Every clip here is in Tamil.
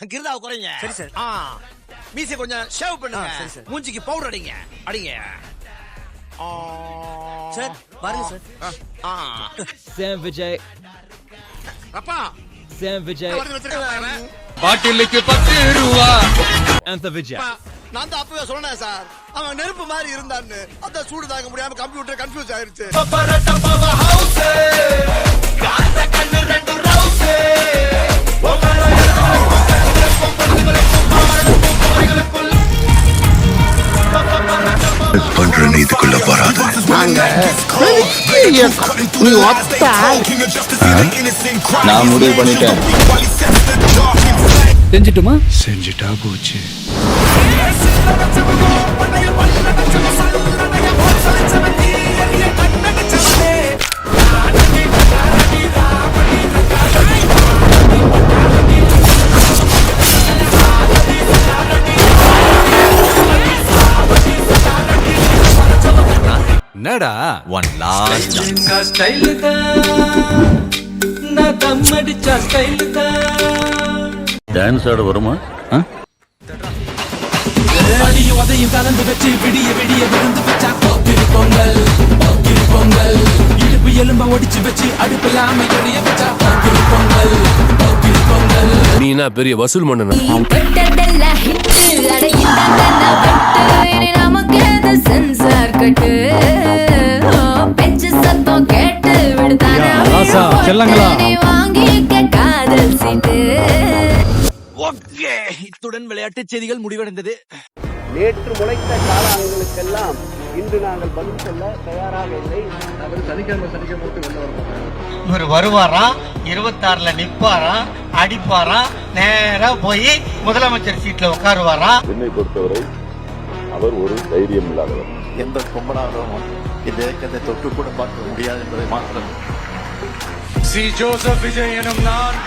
கிருதாவை குறைங்க. சரி சார். மீசை கொஞ்சம் ஷேவ் பண்ணுங்க. சரி சார். மூஞ்சிக்கு பவுடர் அடிங்க. சார் பாருங்க சார். Sam Vijay. அப்பா Sam Vijay. பாட்டிலுக்கு 10 ரூபா. Antha Vijay. நான் தான் அப்பவே சொன்னேன் சார், அவன் நெருப்பு மாதிரி இருந்தான்னு. அதான் சூடு தாங்க முடியாம கம்ப்யூட்டர் கன்ஃபியூஸ் ஆயிருச்சு. இதுக்குள்ள வராது. நான் முடிவு பண்ணிட்டேன். செஞ்சிட்டுமா? செஞ்சுட்டா போச்சு. என்னடா ஒன் லாஸ்ட் ஸ்டைல் தான் நான் தம்மடிச்ச ஸ்டைல் தான். டான்ஸ் ஆட வருமா? அடியும் அதையும் கலந்து வச்சு விடிய விடிய விருந்து வச்சா போக்கிரி பொங்கல் இடுப்பு எலும்ப ஒடிச்சு வச்சு அடுப்பில்லாம எரிய வச்சா போக்கிரி பொங்கல். நீ என்ன பெரிய வசூல் பண்ணணும்? இத்துடன் விளையாட்டு செய்திகள் முடிவடைந்தது. நேற்று முளைத்த காரணங்களுக்கெல்லாம் இன்று நாங்கள் பதில் சொல்ல தயாராக இல்லை. இவர் வருவாரா, 26ல நிப்பாரா, அடிப்பாரா, நேரா போய் முதலமைச்சர் சீட்ல உட்காருவாரா? என்னை பொறுத்தவரை அவர் ஒரு தைரியம் இல்லாதவர். எந்த கொம்பனாகவும் இந்த இயக்கத்தை தொட்டு கூட பார்க்க முடியாது என்பதை மாத்திரம். சி ஜோசப் விஜய் எனும் நான்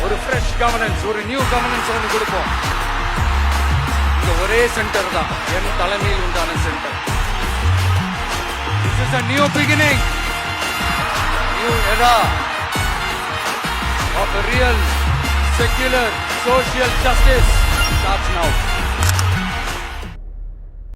ஒரு ஃப்ரெஷ் கவர்னன்ஸ், ஒரு நியூ கவர்னன்ஸ் ஒன்று கொடுப்போம். இந்த ஒரே சென்டர் தான் என் தலைமையில் உண்டான centre. This is a new beginning, new era of a real secular social justice starts now.